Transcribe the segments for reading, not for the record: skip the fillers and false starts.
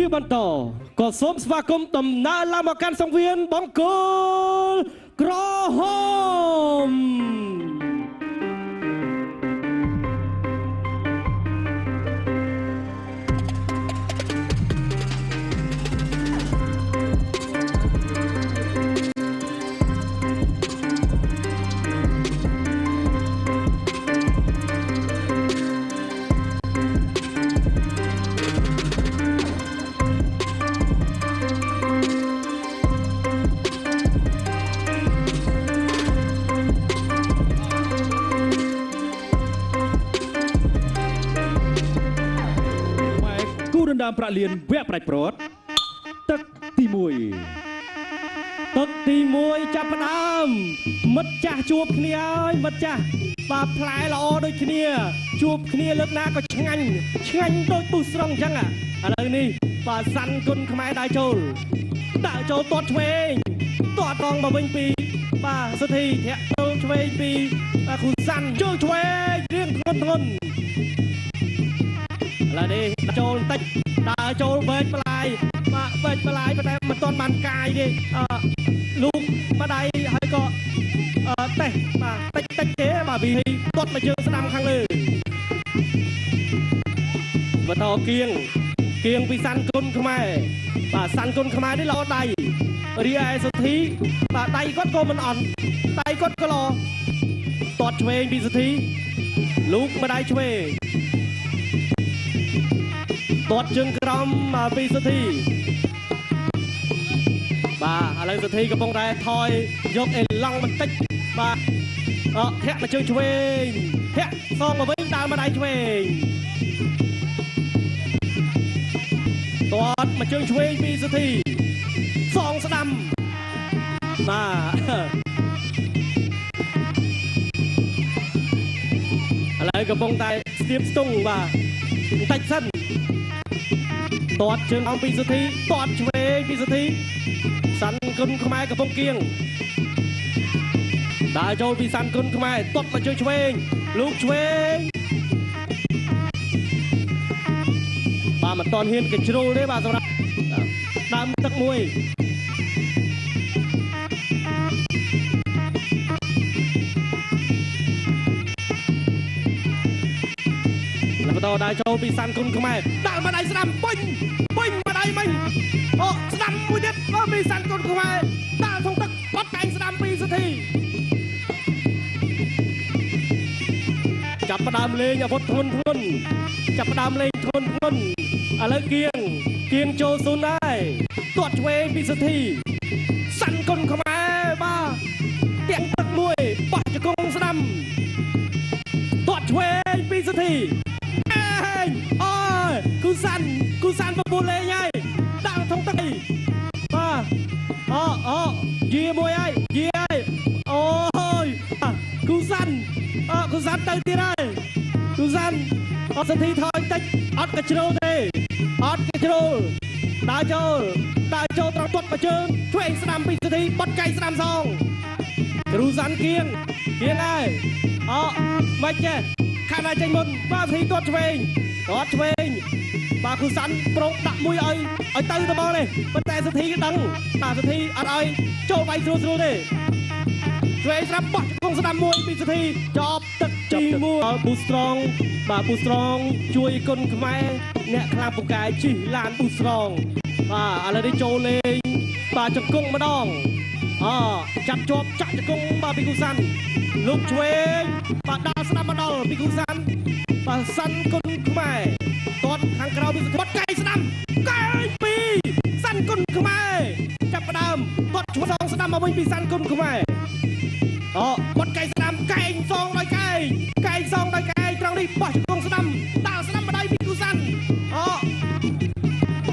ជាបន្តក៏សូមស្វាគមន៍ដំណើរឡើងមកកាន់សង្វៀនបង្គោលក្រហមដើមប្រាក់លៀនវគ្គប្រាច់ព្រាត់ទឹកទី1ទឹកទី1ចាប់ផ្ដើមមិត្តចាស់ជួបគ្នាហើយមិត្តចាស់បាទផ្លែល្អដូចគ្នាជួបគ្នាលើកណាក៏ឆ្ងាញ់ដូចពុះស្រង់អញ្ចឹងឥឡូវនេះបាទសាន់គុណខ្មែរដើរចូលទាត់ឆ្វេងទាត់កងមកវិញពីបាទសុធីធាក់ចូលឆ្វេងពីគ្រូសាន់ជើងឆ្វេងរៀងធ្ងន់ឥឡូវនេះចូលបន្តិចដើរចូលវែកបន្លាយបាទវែកបន្លាយប៉ុន្តែមិនទាន់បានកាយទេលូកបដៃហើយក៏តេះបាទតិចទេបាទវាទាត់មកជើងស្ដាំខាងលើបន្តគៀងពីសាន់គុណខ្មែរបាទសាន់គុណខ្មែរនេះល្អដៃរីឯសុធីបាទដៃគាត់ក៏មិនអន់ដៃគាត់ក៏ល្អទាត់ឆ្វេងពីសុធីលូកម្ដាយឆ្វេងទាត់ជើងក្រោមពីសុធីបាទឥឡូវសុធីកំពុងតែថយយកអេឡង់បន្តិចបាទធាក់មកជើងឆ្វេងធាក់សងមកវិញដើរមកដៃឆ្វេងទាត់មកជើងឆ្វេងពីសុធីសងស្ដាំបាទឥឡូវកំពុងតែស្ទាបស្ទង់បាទបន្តិចសិនទាត់ជើងអង្គពីសុធីទាត់ឆ្វេងពីសុធីសាន់គុណខ្មែរកំពុងគៀងដើរចូលពីសាន់គុណខ្មែរទាត់មកជើងឆ្វេងលូកឆ្វេងបាទមិនតាន់ហ៊ានកជ្រុលទេបាទសម្រាប់ដើមទឹកមួយបន្តដើរចូលពីសាន់គុណខ្មែរដាក់មកដៃស្ដាំពេញមកដៃមិញស្ដាំមួយទៀតពីសាន់គុណខ្មែរដាក់ក្នុងទឹកបត់កែងស្ដាំពីសុធីចាប់ផ្ដើមលេងអាវុធធ្ងន់ចាប់ផ្ដើមលេងធ្ងន់ឥឡូវគៀងចូលស៊ុនហើយទាត់ឆ្វេងពីសុធីសាន់គុណខ្មែរបាទទាំងទឹកមួយបោះជង្គង់ស្ដាំទាត់ឆ្វេងពីសុធីគូសាន់បបួលលេងហើយដាក់ក្នុងទឹកបាទយាមួយហើយអូយគូសាន់ទៅទៀតហើយគូសាន់សុធីថយបន្តិចអត់កជ្រុលទេដើរចូលត្រង់ទាត់មកជើងឆ្វេងស្ដាំពីសុធីបត់កែងស្ដាំសងគ្រូសាន់គៀងហើយមិនចេះខាងណាចេញមុនបាទសុធីទាត់ឆ្វេងបាទគូសាន់ប្រុងដាក់មួយឲ្យទៅទៅបងនេះប៉ុន្តែសុធីដឹងបាទសុធីអត់ឲ្យចូលវាយស្រួលទេឆ្វេងស្រាប់បោះជង្គង់ស្ដាំមួយពីសុធីចប់ទឹកទី1ប៊ូស្រងជួយគុណខ្មែរអ្នកខ្លាំងពូកែជិះឡានប៊ូស្រងបាទឥឡូវនេះចូលលេងបាទជង្គង់ម្ដងចាប់ជាប់ចាក់ជង្គង់បាទពីគូសាន់លូកឆ្វេងបាទដើរស្ដាំមកដល់ពីគូសាន់បាទសាន់គុណខ្មែរទាត់ខាងក្រៅពីបត់កែងស្ដាំកែងពីសាន់គុណខ្មែរចាប់ផ្ដើមទាត់ឆ្វេងសងស្ដាំមកវិញពីសាន់គុណខ្មែរបត់កែងស្ដាំកែងសងដោយកែងសងដោយកែងត្រង់នេះបោះជង្គង់ស្ដាំដើរស្ដាំម្ដាយពីគូសាន់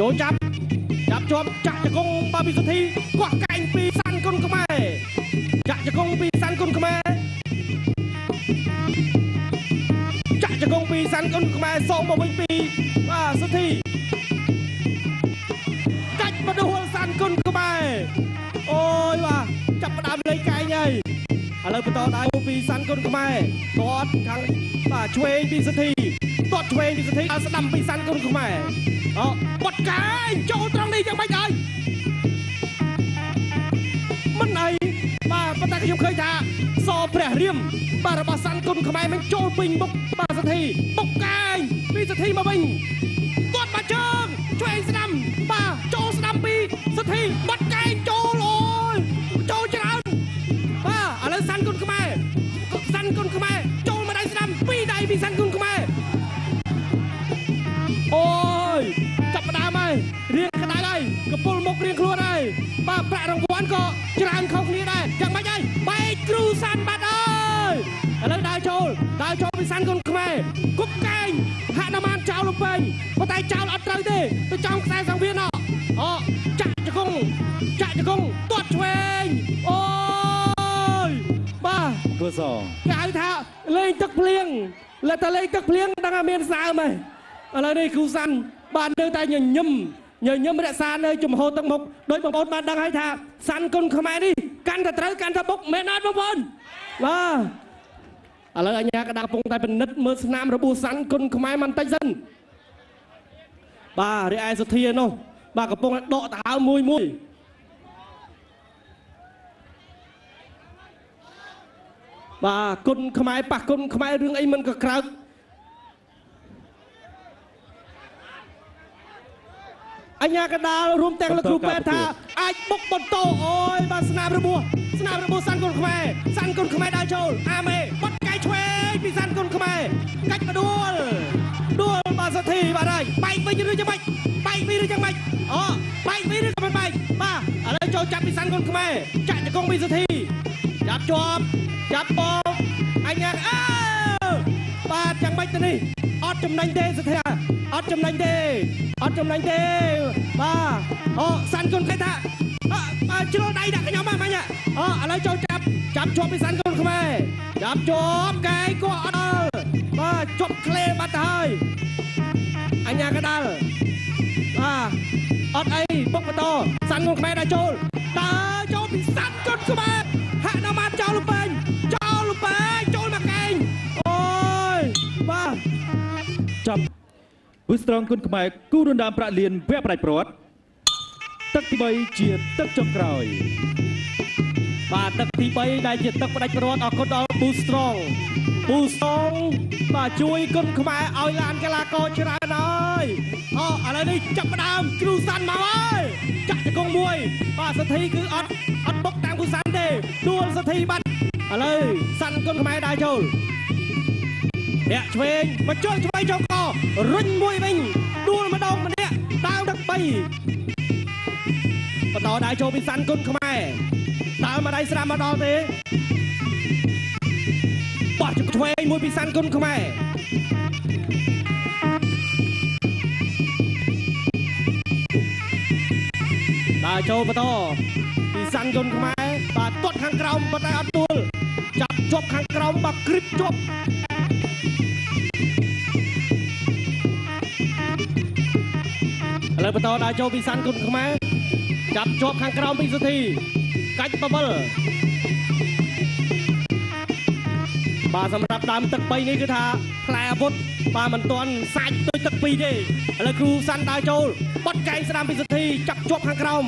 ចូលចាប់ជាប់ចាក់ជង្គង់បាទពីសុធីកោះកែងពីសាន់គុណខ្មែរចាក់ជង្គង់ពីសាន់គុណខ្មែរសងមកវិញពីបាទសុធីកាច់បដួលសាន់គុណខ្មែរអូយបាទចាប់ផ្ដើមលេងកែងហើយឥឡូវបន្តដៃពីសាន់គុណខ្មែរទាត់ខាងបាទឆ្វេងពីសុធី ទាត់ឆ្វេងពីសធីស្ដាំពីសាន់គុណខ្មែរអូបត់កាយចូលត្រង់នេះយ៉ាងម៉េចហើយមិនអីបាទប៉ុន្តែខ្ញុំឃើញថាសព្រះរាមបាទរបស់សាន់គុណខ្មែរមិនចូលពេញមុខបាទសធីបុកកាយពីសធីមកវិញទាត់មកជើងឆ្វេងស្ដាំបាទចូលស្ដាំពីសធីបត់កាយចូលអូយចូលច្រើនបាទឥឡូវសាន់គុណខ្មែរចូលមកដៃស្ដាំពីដៃពីសាន់គុណខ្មែរអូយចាប់ផ្ដើមហើយរៀងក្តៅហើយកពុលមុខរៀងខ្លួនហើយបាទប្រាក់រង្វាន់ក៏ច្រើនខុសគ្នាដែរយ៉ាងម៉េចហើយបែកគ្រូសាន់បាត់អើយឥឡូវដើរចូលពីសាន់គុណខ្មែរគប់កែងហនុមានចោលលំពេញប៉ុន្តែចោលអត់ត្រូវទេទៅចំខ្សែសង្វៀនអូចាក់ជង្គង់ទាត់ឆ្វេងអូយបាទគូសគេហៅថាលេងទឹកភ្លៀងតែលេងទឹកភ្លៀងដឹងថាមានសើមហើយឥឡូវនេះគ្រូសាន់បាននៅតែញញឹមរក្សានៅជំហរទឹកមុខដោយបងប្អូនបានដឹងហើយថាសាន់គុណខ្មែរនេះកាន់តែត្រូវកាន់តែបុកមែនអត់បងប្អូនបាទឥឡូវអញ្ញាកដាកំពុងតែពិនិត្យមើលស្នាមរបួសសាន់គុណខ្មែរមិនតិចសិនបាទរីឯសុធានោះបាទកំពុងតែដកដង្ហើមមួយបាទគុណខ្មែរប៉ះគុណខ្មែររឿងអីមិនក៏ក្រើកអញ្ញាកដាលរួមទាំងលោកគ្រូពេទ្យថាអាចបុកបន្តអូយបាទស្នាមរបួសសាន់គុណខ្មែរដើរចូលអាមេបត់កាយឆ្វេងពីសាន់គុណខ្មែរកាច់មកដួលបាទសធីបាទហើយបែកវិញឬយ៉ាងម៉េចបែកវិញឬយ៉ាងម៉េចអូបែកវិញឬក៏មិនបែកបាទឥឡូវចូលចាប់ពីសាន់គុណខ្មែរចាក់ជង្គង់ពីសធីចាប់បងអញ្ញាកបាទយ៉ាងម៉េចទៅនេះអត់ចំណេញទេសធាអត់ចំណេញទេបាទអូសាន់គុណគេថាជ្រុលដៃដាក់ខ្ញុំហ្នឹងអូឥឡូវចូលចាប់ជាប់ពីសាន់គុណខ្មែរចាប់ជាប់កែក៏អត់ដល់បាទជាប់ក្លេបាត់ទៅហើយអញ្ញាកដាល់បាទអត់អីបុកបន្តសាន់គុណខ្មែរដើរចូលពីសាន់គុណខ្មែរហនុមានចោលលំពេញចូលមកកែងអូយបាទចាប់វិស្រងគុណខ្មែរគូរំដាមប្រាក់លៀនវគ្គផ្ដាច់ព្រាត់ទឹកទី3ជាទឹកចុងក្រោយបាទទឹកទី3ដែលជាទឹកផ្ដាច់ព្រាត់អរគុណដល់ប៊ូស្រងបាទជួយគុណខ្មែរឲ្យឡានកីឡាករច្រើនហើយអូឥឡូវនេះចាប់ផ្ដើមគ្រូសាន់មកហើយចាក់ជង្គង់មួយបាទសធីគឺអត់បុកតាមគ្រូសាន់ទេដួលសធីបាត់ឥឡូវសាន់គុណខ្មែរដើរចូលធាក់ឆ្វេងមកចូលឆ្វេងចូលករុញមួយវិញដួលម្ដងម្នាក់ដើរទឹក3បន្តដើរចូលពីសាន់គុណខ្មែរដើរមកដៃស្រាំមកដល់ទេបោះឆ្វេងមួយពីសាន់គុណខ្មែរដើរចូលបន្តពីសាន់គុណខ្មែរបាទទាត់ខាងក្រោមប៉ុន្តែអត់ដួលចាប់ជាប់ខាងក្រោមបាទគ្រីបជាប់ឥឡូវបន្តដើរចូលពីសាន់គុណខ្មែរចាប់ជាប់ខាងក្រោមពីសុធីកាច់បបលបាទសម្រាប់ដើមទឹក3នេះគឺថាផ្លែអាវុធបាទមិនទាន់សាច់ដូចទឹក2ទេឥឡូវគ្រូសាន់ដើរចូលបត់កែងស្ដាំពីសុធីចាប់ជាប់ខាងក្រោម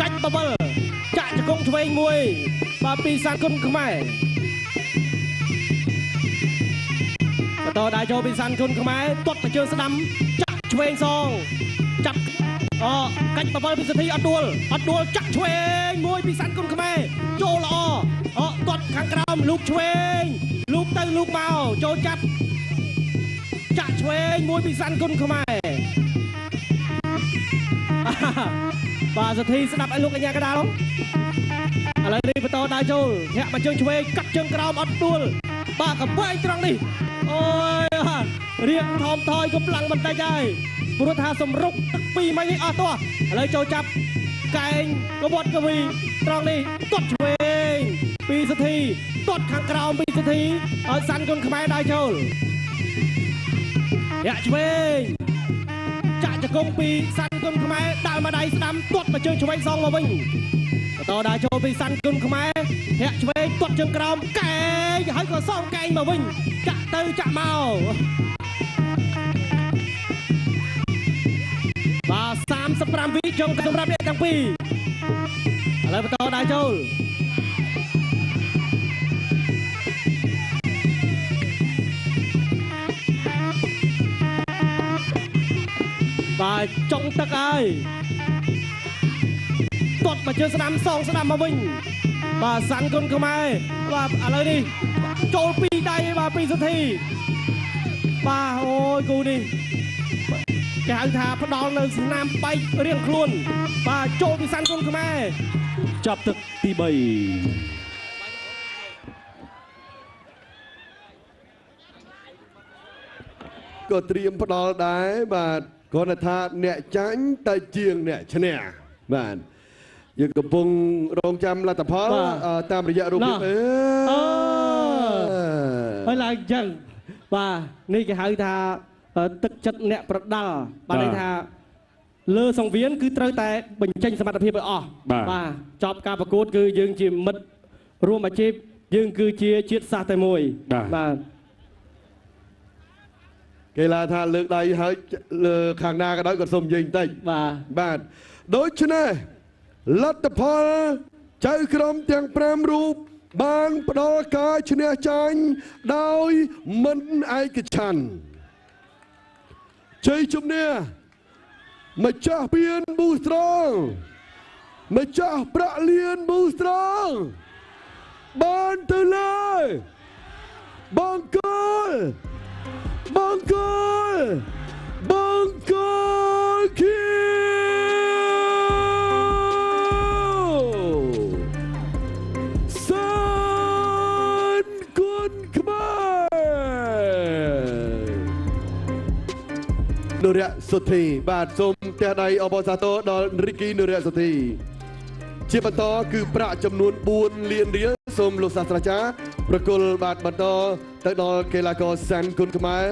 កាច់បបលចាក់ជង្គង់ឆ្វេងមួយបាទពីសាន់គុណខ្មែរបន្តដើរចូលពីសាន់គុណខ្មែរទាត់ទៅជើងស្ដាំចាក់ឆ្វេងសងចាប់កាច់បបលពីសធីអត់ដួលចាក់ឆ្វេងមួយពីសាន់គុណខ្មែរចូលល្អទាត់ខាងក្រោមលូកឆ្វេងលូកទៅលូកមកចូលចាប់ចាក់ឆ្វេងមួយពីសាន់គុណខ្មែរបាទសធីស្ដាប់ឲ្យលោកកញ្ញាកដាលឥឡូវនេះបន្តដើរចូលធាក់មកជើងឆ្វេងកាត់ជើងក្រោមអត់ដួលបាទកំពុងត្រង់នេះអូយរៀងថមថយកំ ឡើងបន្តិចហើយព្រោះថាសម្រុកទឹកពីរមិញនេះអស់តោះឥឡូវចូលចាប់កែងកវត្តកវីត្រង់នេះទាត់ឆ្វេងពីសធីទាត់ខាងក្រោមពីសធីឲ្យសាន់គុនខ្មែរដើរចូលយ៉ាក់ឆ្វេងចាក់ជង្គង់ពីសាន់គុនខ្មែរដើរមកដៃស្ដាំទាត់មកជើងឆ្វេងសងមកវិញ បន្តដើរចូលពីសាន់គុណខ្មែរធាក់ឆ្វេងទាត់ជើងក្រោមកែងហើយក៏សងកែងមកវិញចាក់ទៅចាក់មកបាទ35វិចុងសម្រាប់អ្នកទាំងពីរឥឡូវបន្តដើរចូលបាទចុងទឹកហើយទាត់មកជើងស្ដាំសងស្ដាំមកវិញបាទសាន់គុណខ្មែរបាទឥឡូវនេះចូលពីដៃបាទពីសុធីបាទអូយគូនេះគេហៅថាផ្ដាល់នៅស្នាមបែករៀងខ្លួនបាទចូលពីសាន់គុណខ្មែរចាប់ទឹកទី3ក៏ត្រៀមផ្ដាល់ដែរបាទគាត់ថាអ្នកចាញ់តែជាងអ្នកឈ្នះបាទយើងកំពុងរងចាំលទ្ធផលតាមរយៈរូបភាពហើយឡើងចឹងបាទនេះគេហៅថាទឹកចិត្តអ្នកប្រដាល់បាទន័យថាលើសង្វៀនគឺត្រូវតែបញ្ចេញសមត្ថភាពឲ្យអស់បាទចប់ការប្រកួតគឺយើងជាមិត្តរួមអាជីពយើងគឺជាជាតិសាសន៍តែមួយបាទគេឡាថាលើកដៃហើយលើខាងណាក៏ដោយក៏សូមនិយាយបន្តិចបាទដូច្នេះលទ្ធផលចៅក្រមទាំង5រូបបានផ្ដល់ការឈ្នះចាញ់ដោយមិនឯកច្ឆន្ទជ័យជំនះម្ចាស់ពានប៊ូស្រងម្ចាស់ប្រាក់លានប៊ូស្រងបានទៅលើបង្គោលបង្គោលបង្គោលខៀវសាន់គុណខ្មែរនរៈសុធីបាទសូមផ្ទះដៃអបអរសាទរដល់រីគីនរៈសុធីជាបន្តគឺប្រាក់ចំនួន4លានរៀលសូមលោកសាស្ត្រាចារ្យប្រគល់បាទបន្តទៅដល់កីឡាករសាន់គុណខ្មែរ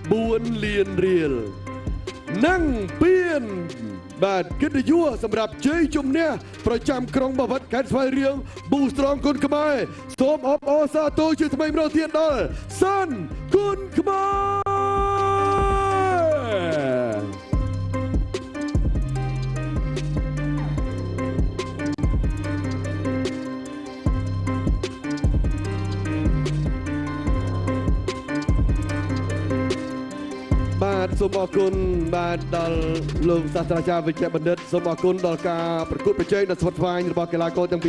4លានរៀលនិងពានបាទកិត្តិយសសម្រាប់ជ័យជំនះប្រចាំក្រុងបាវិតខេត្តស្វាយរៀងប៊ូស្រងគុណខ្មែរសូមអបអរសាទរជាថ្មីម្ដងទៀតដល់សាន់គុណខ្មែរបាទសូមអរគុណបាទដល់លោកសាស្ត្រាចារ្យវិជ្ជបណ្ឌិតសូមអរគុណដល់ការប្រកួតប្រជែងដ៏ស្វិតស្វាញរបស់កីឡាករទាំងពីរ